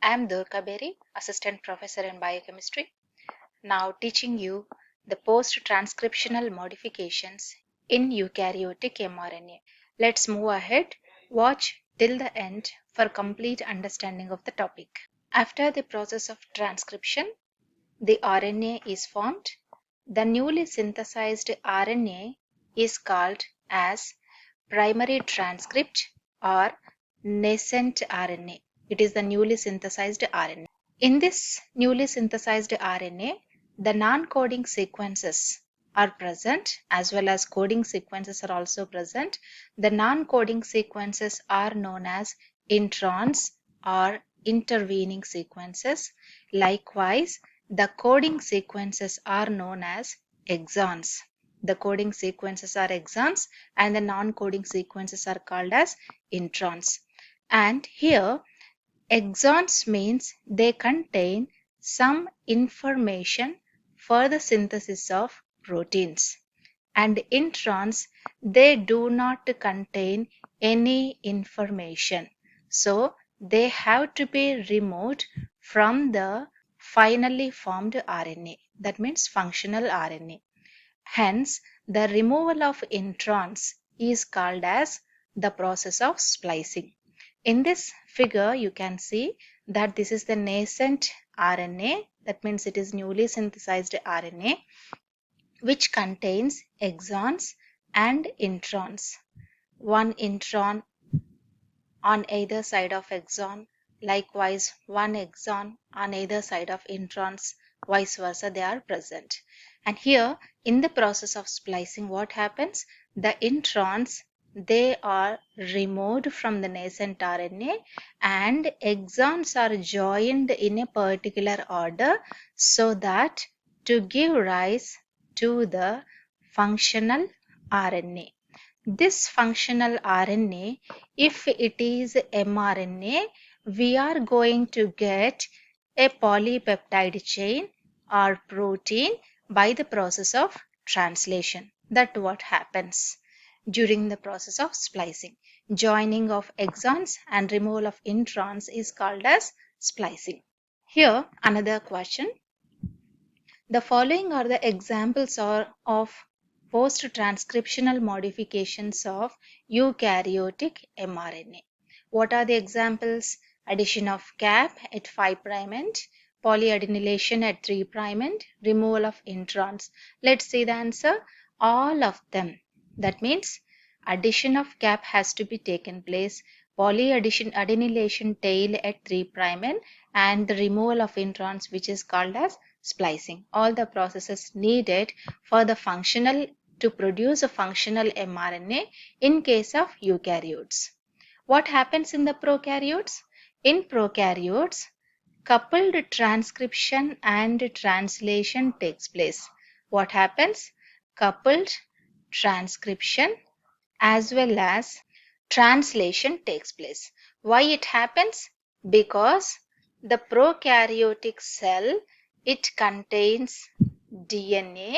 I am Durga Berry, Assistant Professor in Biochemistry, now teaching you the post-transcriptional modifications in eukaryotic mRNA. Let's move ahead. Watch till the end for complete understanding of the topic. After the process of transcription, the RNA is formed. The newly synthesized RNA is called as primary transcript or nascent RNA. It is the newly synthesized RNA. In this newly synthesized RNA, the non-coding sequences are present as well as coding sequences are also present. The non-coding sequences are known as introns or intervening sequences. Likewise, the coding sequences are known as exons. The coding sequences are exons and the non-coding sequences are called as introns. And here exons means they contain some information for the synthesis of proteins, and introns, they do not contain any information, so they have to be removed from the finally formed RNA, that means functional RNA. Hence, the removal of introns is called as the process of splicing. In this figure, you can see that this is the nascent RNA, that means it is newly synthesized RNA, which contains exons and introns. One intron on either side of exon, likewise one exon on either side of introns, vice versa, they are present. And here in the process of splicing, what happens? The introns, they are removed from the nascent RNA and exons are joined in a particular order so that to give rise to the functional RNA. This functional RNA, if it is mRNA, we are going to get a polypeptide chain or protein by the process of translation. That's what happens during the process of splicing. Joining of exons and removal of introns is called as splicing. Here another question. The following are the examples of post-transcriptional modifications of eukaryotic mRNA. What are the examples? Addition of cap at 5' end, polyadenylation at 3' end, removal of introns. Let's see the answer. All of them. That means addition of cap has to be taken place, polyadenylation tail at 3' end, and the removal of introns, which is called as splicing. All the processes needed for the functional to produce a functional mRNA in case of eukaryotes. What happens in the prokaryotes? In prokaryotes, coupled transcription and translation takes place. What happens? Coupled transcription as well as translation takes place. Why it happens? Because the prokaryotic cell, it contains DNA,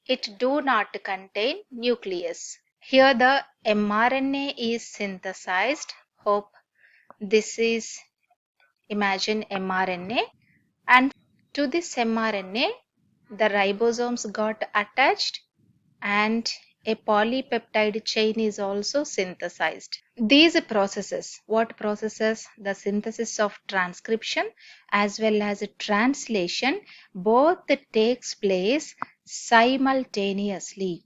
it do not contain nucleus. Here the mRNA is synthesized. Hope this is, imagine mRNA, and to this mRNA the ribosomes got attached and a polypeptide chain is also synthesized. These processes, what processes? The synthesis of transcription as well as translation, both takes place simultaneously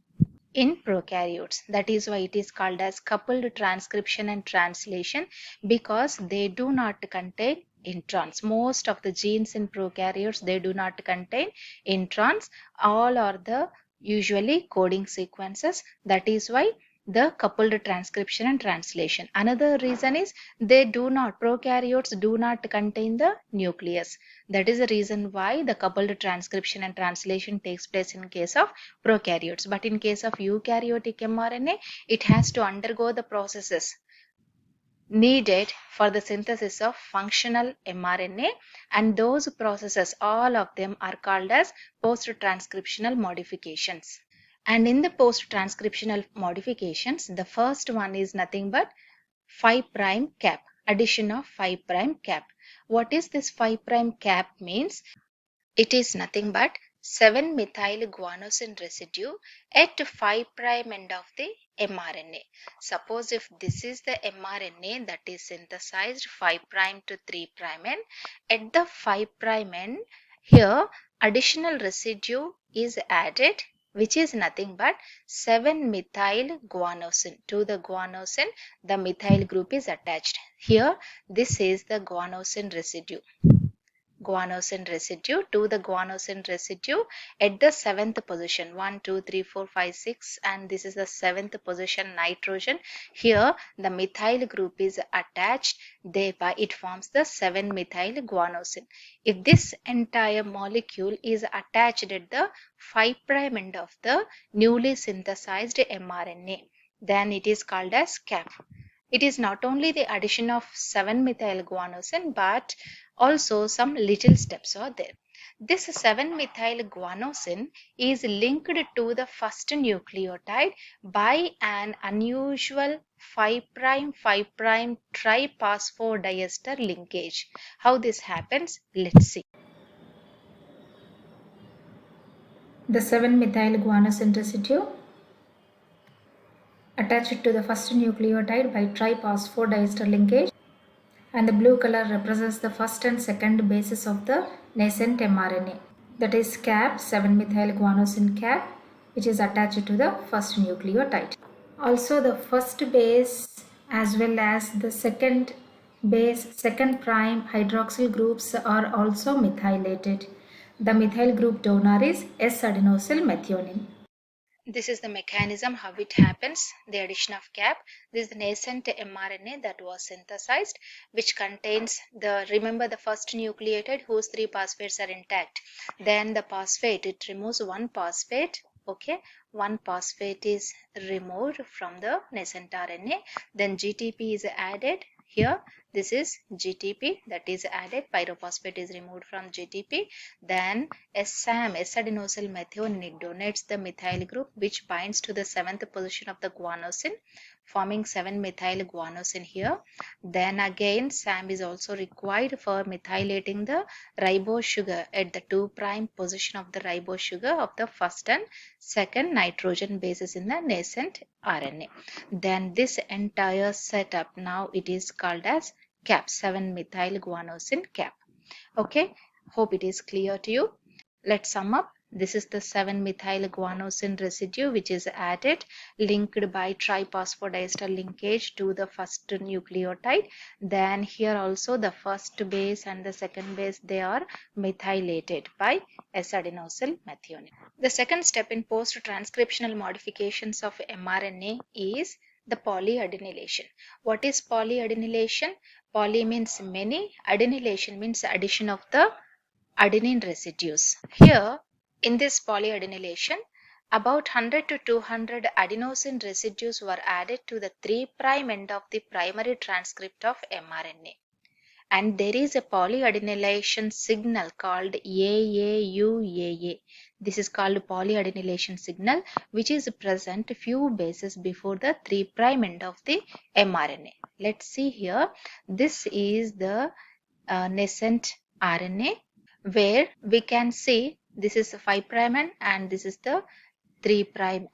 in prokaryotes. That is why it is called as coupled transcription and translation, because they do not contain introns. Most of the genes in prokaryotes, they do not contain introns. All are the usually coding sequences. That is why the coupled transcription and translation. Another reason is prokaryotes do not contain the nucleus. That is the reason why the coupled transcription and translation takes place in case of prokaryotes. But in case of eukaryotic mRNA, it has to undergo the processes needed for the synthesis of functional mRNA, and those processes, all of them are called as post-transcriptional modifications. And in the post-transcriptional modifications, the first one is nothing but 5' cap. addition of 5' cap. What is this 5' cap means? It is nothing but 7-methyl guanosine residue at 5' end of the mRNA. Suppose if this is the mRNA that is synthesized 5' to 3' end, at the 5' end, here additional residue is added, which is nothing but 7-methyl guanosine. To the guanosine, the methyl group is attached. Here, this is the guanosine residue. To the guanosine residue at the 7th position, 1 2 3 4 5 6, and this is the 7th position nitrogen. Here the methyl group is attached, thereby it forms the 7-methyl guanosine. If this entire molecule is attached at the 5' end of the newly synthesized mRNA, then it is called as cap. It is not only the addition of 7-methyl guanosine, but also some little steps are there. This 7-methyl guanosine is linked to the first nucleotide by an unusual 5' triphosphodiester linkage. How this happens? Let's see. The 7-methyl guanosine residue attached to the first nucleotide by triphosphodiester linkage, and the blue color represents the first and second bases of the nascent mRNA, that is cap, 7-methyl guanosine cap, which is attached to the first nucleotide. Also the first base as well as the second base, second prime hydroxyl groups are also methylated. The methyl group donor is S-adenosyl methionine. This is the mechanism how it happens, the addition of cap. This is the nascent mRNA that was synthesized, which contains remember the first nucleotide whose 3 phosphates are intact. Then the phosphate, it removes one phosphate. Okay, one phosphate is removed from the nascent RNA. Then GTP is added. Here this is GTP that is added, pyrophosphate is removed from GTP. Then SAM, S-adenosyl methionine, it donates the methyl group which binds to the 7th position of the guanosine, forming 7-methyl guanosine here. Then again SAM is also required for methylating the ribose sugar at the 2' position of the ribose sugar of the first and second nitrogen bases in the nascent RNA. Then this entire setup, now it is called as cap, 7-methyl guanosine cap. Okay, hope it is clear to you. Let's sum up. This is the 7-methyl guanosine residue which is added, linked by triphosphodiester linkage to the first nucleotide. Then here also the first base and the second base, they are methylated by S-adenosyl methionine. The second step in post-transcriptional modifications of mRNA is the polyadenylation. What is polyadenylation? Poly means many, adenylation means addition of the adenine residues. Here in this polyadenylation, about 100 to 200 adenosine residues were added to the 3' end of the primary transcript of mRNA. And there is a polyadenylation signal called AAUAA. This is called polyadenylation signal, which is present few bases before the 3' end of the mRNA. Let's see here. This is the nascent RNA, where we can see this is 5' end and this is the 3'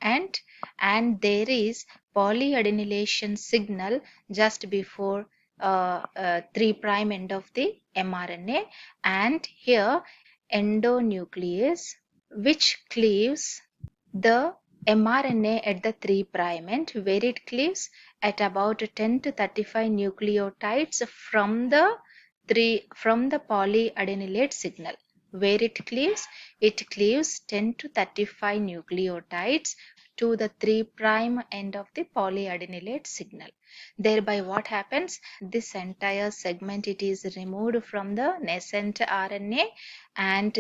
end, and there is polyadenylation signal just before 3' end of the mRNA, and here endonuclease which cleaves the mRNA at the 3' end, where it cleaves at about 10 to 35 nucleotides from the polyadenylate signal. Where it cleaves 10 to 35 nucleotides to the 3' end of the polyadenylate signal. Thereby what happens? This entire segment, it is removed from the nascent RNA, and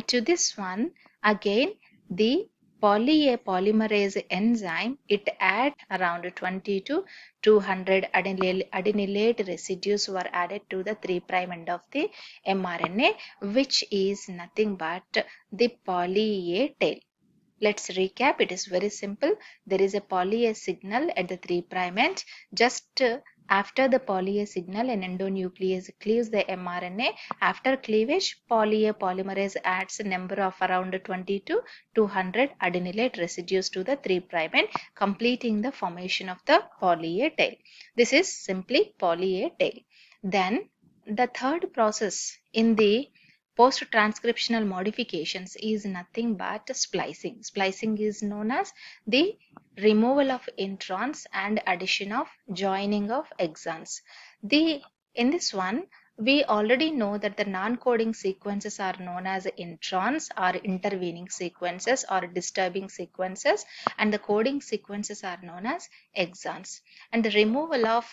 to this one again the polymerase enzyme, it adds around 20 to 200 adenylate residues were added to the 3' end of the mRNA, which is nothing but the poly A tail. Let's recap. It is very simple. There is a poly A signal at the 3' end. Just After the poly A signal, an endonuclease cleaves the mRNA. After cleavage, poly A polymerase adds a number of around 20 to 200 adenylate residues to the 3' end, completing the formation of the poly A tail. This is simply poly A tail. Then the third process in the post-transcriptional modifications is nothing but splicing. Splicing is known as the removal of introns and addition of joining of exons. In this one, we already know that the non-coding sequences are known as introns or intervening sequences or disturbing sequences, and the coding sequences are known as exons. And the removal of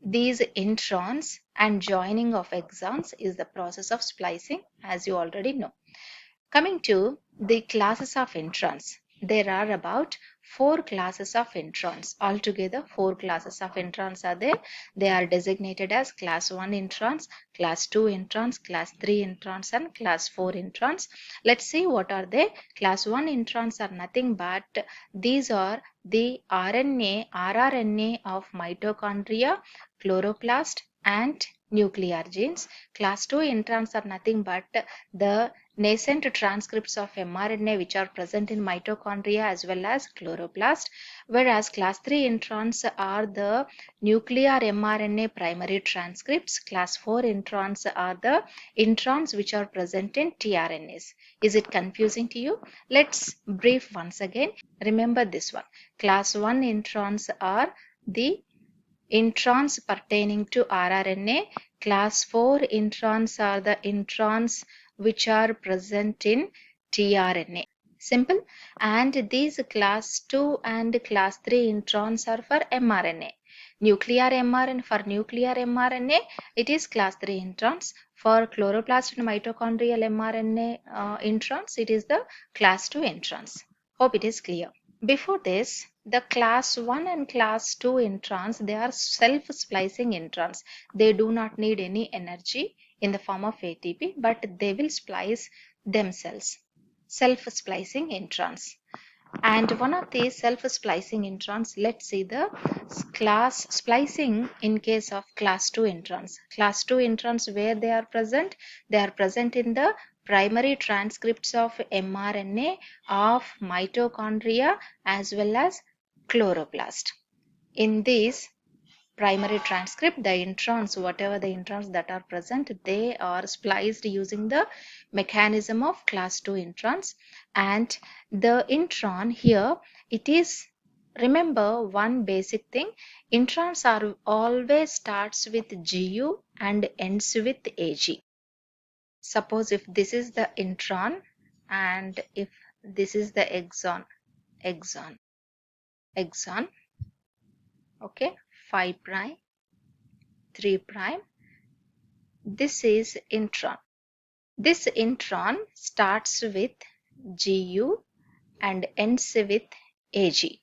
these introns and joining of exons is the process of splicing, as you already know. Coming to the classes of introns, there are about 4 classes of introns. Altogether, 4 classes of introns are there. They are designated as class 1 introns, class 2 introns, class 3 introns, and class 4 introns. Let's see what are they. Class 1 introns are nothing but these are the rRNA of mitochondria, chloroplast, and nuclear genes. Class 2 introns are nothing but the nascent transcripts of mRNA which are present in mitochondria as well as chloroplast, whereas class 3 introns are the nuclear mRNA primary transcripts. Class 4 introns are the introns which are present in tRNAs. Is it confusing to you? Let's brief once again. Remember this one. Class 1 introns are the introns pertaining to rRNA. Class 4 introns are the introns which are present in tRNA. Simple. And these class 2 and class 3 introns are for mRNA. Nuclear mRNA, for nuclear mRNA, it is class 3 introns. For chloroplast and mitochondrial mRNA introns, it is the class 2 introns. Hope it is clear. Before this, the class 1 and class 2 introns, they are self-splicing introns. They do not need any energy in the form of ATP, but they will splice themselves. Self-splicing introns. And one of these self-splicing introns, let's see the class splicing in case of class 2 introns. Class 2 introns, where they are present? They are present in the primary transcripts of mRNA of mitochondria as well as chloroplast. In these primary transcript, the introns, whatever the introns that are present, they are spliced using the mechanism of class 2 introns. And the intron here, it is, remember one basic thing, introns are always starts with GU and ends with AG. Suppose if this is the intron and if this is the exon, okay, 5 prime, 3 prime, this is intron. This intron starts with GU and ends with AG.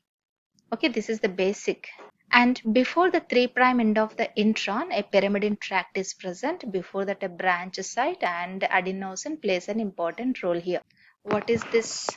Okay, this is the basic. And before the 3' end of the intron, a pyrimidine tract is present. Before that, a branch site, and adenosine plays an important role here. What is this?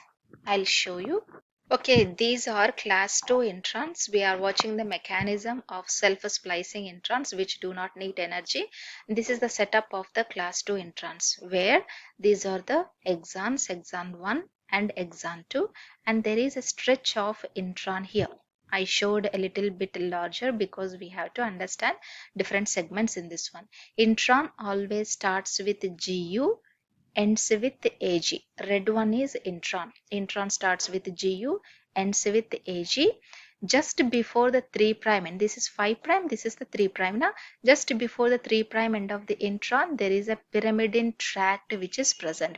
I'll show you. Okay, these are class 2 introns. We are watching the mechanism of self-splicing introns which do not need energy. This is the setup of the class 2 introns, where these are the exons, exon 1 and exon 2, and there is a stretch of intron here. I showed a little bit larger because we have to understand different segments in this one. Intron always starts with GU, ends with AG. Red one is intron. Intron starts with GU, ends with AG. Just before the 3' and this is 5', this is the 3' now. Just before the 3' end of the intron, there is a pyrimidine tract which is present.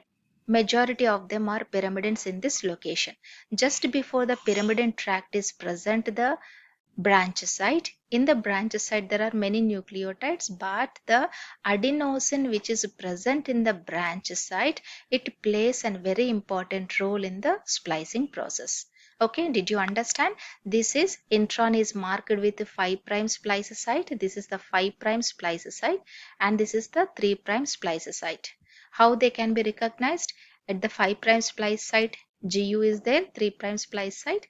Majority of them are pyrimidines in this location. Just before the pyrimidine tract is present, the branch site. In the branch site, there are many nucleotides, but the adenosine which is present in the branch site, it plays a very important role in the splicing process. Okay, did you understand? This is intron is marked with the 5' splice site. This is the 5' splice site, and this is the 3' splice site. How they can be recognized? At the 5' splice site, GU is there, 3' splice site,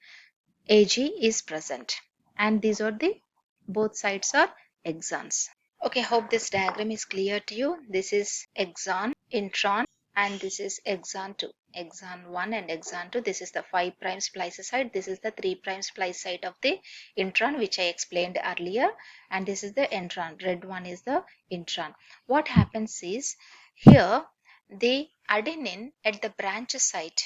AG is present. And these are the both sides are exons. Okay, hope this diagram is clear to you. This is exon, intron, and this is exon 2. Exon 1 and exon 2. This is the 5' splice site. This is the 3' splice site of the intron, which I explained earlier. And this is the intron. Red one is the intron. What happens is, here the adenine at the branch site,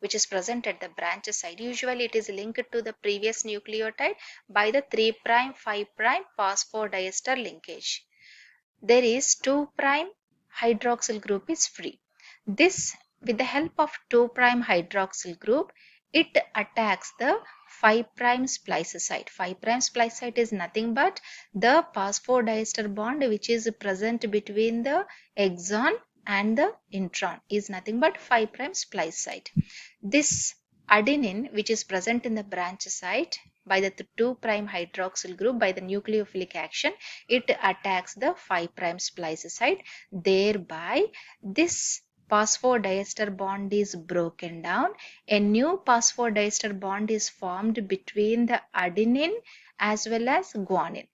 which is present at the branch site, usually it is linked to the previous nucleotide by the 3' 5' phosphodiester linkage. There is 2' hydroxyl group is free. This, with the help of 2' hydroxyl group, it attacks the 5' splice site. 5' splice site is nothing but the phosphodiester bond which is present between the exon and the intron, is nothing but 5' splice site. This adenine which is present in the branch site by the 2' hydroxyl group, by the nucleophilic action, it attacks the 5' splice site. Thereby this phosphodiester bond is broken down. A new phosphodiester bond is formed between the adenine as well as guanine.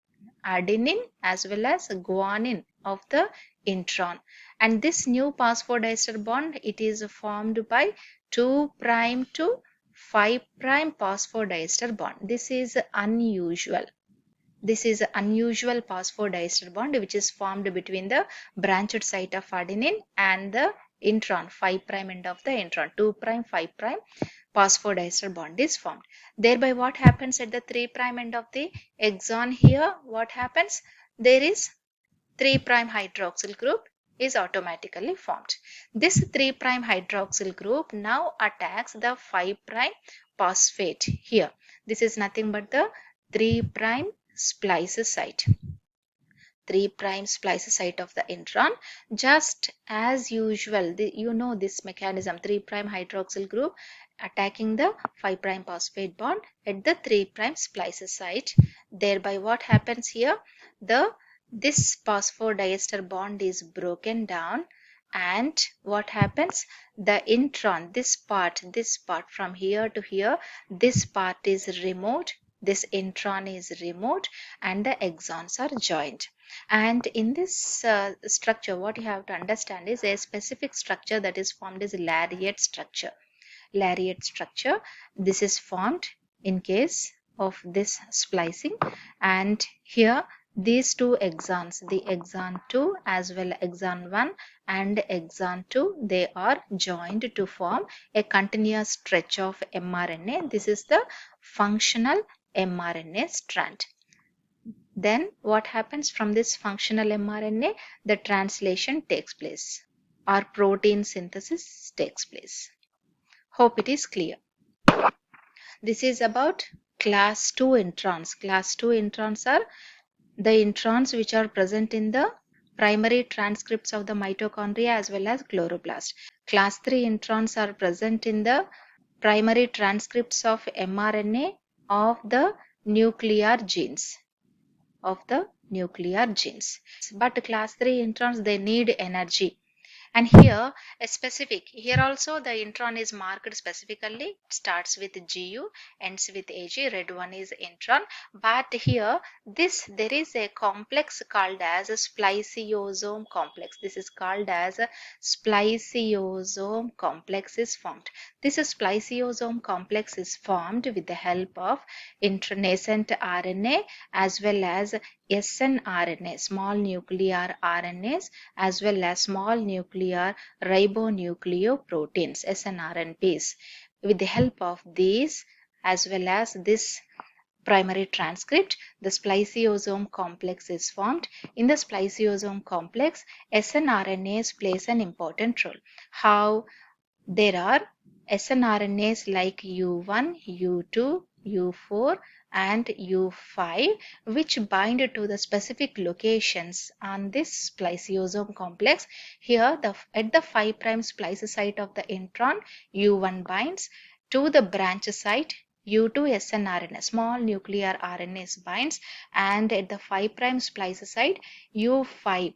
Adenine as well as guanine of the intron. And this new phosphodiester bond, it is formed by 2' to 5' phosphodiester bond. This is unusual. This is unusual phosphodiester bond which is formed between the branched site of adenine and the intron, 5' end of the intron. 2' 5' phosphodiester bond is formed. Thereby what happens at the 3' end of the exon? Here what happens? There is 3' hydroxyl group is automatically formed. This 3' hydroxyl group now attacks the 5' phosphate here. This is nothing but the 3' splice site. 3' splice site of the intron. Just as usual, you know this mechanism, 3' hydroxyl group attacking the 5' phosphate bond at the 3' splice site. Thereby what happens here? This phosphodiester bond is broken down, and what happens? The intron, this part from here to here, this part is removed. This intron is removed and the exons are joined. And in this structure, what you have to understand is a specific structure that is formed is lariat structure. Lariat structure. This is formed in case of this splicing, and here these two exons, the exon 2 as well exon 1 and exon 2, they are joined to form a continuous stretch of mRNA. This is the functional mRNA strand. Then what happens from this functional mRNA? The translation takes place or protein synthesis takes place. Hope it is clear. This is about class 2 introns. Class 2 introns are the introns which are present in the primary transcripts of the mitochondria as well as chloroplast. Class 3 introns are present in the primary transcripts of mRNA of the nuclear genes. But class 3 introns, they need energy. And here also the intron is marked specifically. It starts with GU, ends with AG. Red one is intron. But here there is a complex called as a spliceosome complex. This is called as a spliceosome complex is formed. This spliceosome complex is formed with the help of nascent RNA as well as snRNA, small nuclear RNAs, as well as small nuclear ribonucleoproteins, snRNPs. With the help of these as well as this primary transcript, the spliceosome complex is formed. In the spliceosome complex, snRNAs plays an important role. How? There are snRNAs like U1, U2, U4 and U5 which bind to the specific locations on this spliceosome complex. Here at the 5' splice site of the intron, U1 binds to the branch site. U2 snRNA, small nuclear RNAs binds, and at the 5' splice site, U5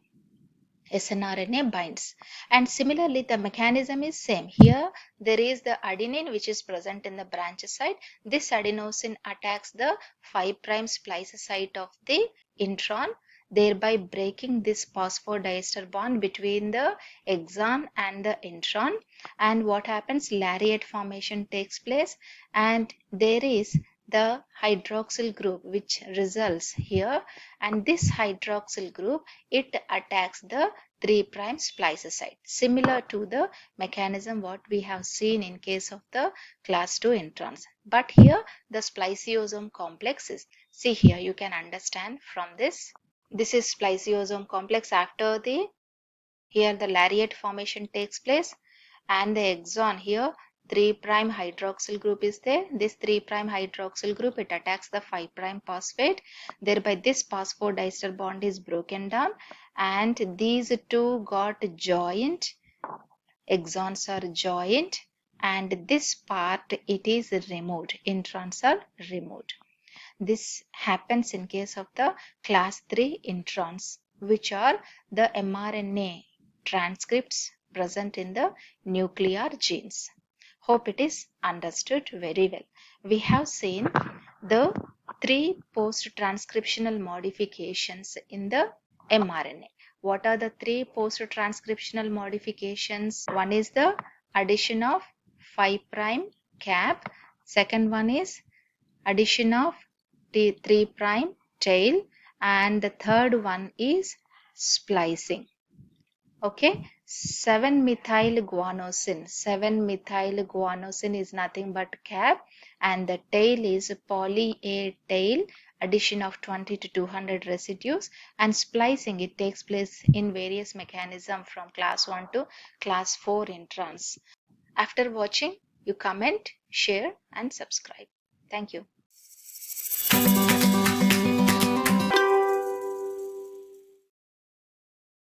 snRNA binds. And similarly the mechanism is same. Here there is the adenine which is present in the branch site. This adenosine attacks the 5' splice site of the intron. thereby breaking this phosphodiester bond between the exon and the intron. And what happens? Lariat formation takes place, and there is the hydroxyl group which results here, and this hydroxyl group, it attacks the 3' splice site, similar to the mechanism what we have seen in case of the class 2 introns. But here the spliceosome complex is, see here, you can understand from this. This is spliceosome complex. After the, here the lariat formation takes place, and the exon here 3' hydroxyl group is there. This 3' hydroxyl group, it attacks the 5' phosphate, thereby this phosphodiester bond is broken down, and these two got joined, exons are joined, and this part it is removed, introns are removed. This happens in case of the class 3 introns, which are the mRNA transcripts present in the nuclear genes. Hope it is understood very well. We have seen the 3 post-transcriptional modifications in the mRNA. What are the 3 post-transcriptional modifications? One is the addition of 5' cap. Second one is addition of 3' tail, and the third one is splicing. Okay, 7-methyl guanosine. 7-methyl guanosine is nothing but cap, and the tail is poly A tail, addition of 20 to 200 residues, and splicing, it takes place in various mechanisms from class 1 to class 4 introns. After watching, you comment, share and subscribe. Thank you.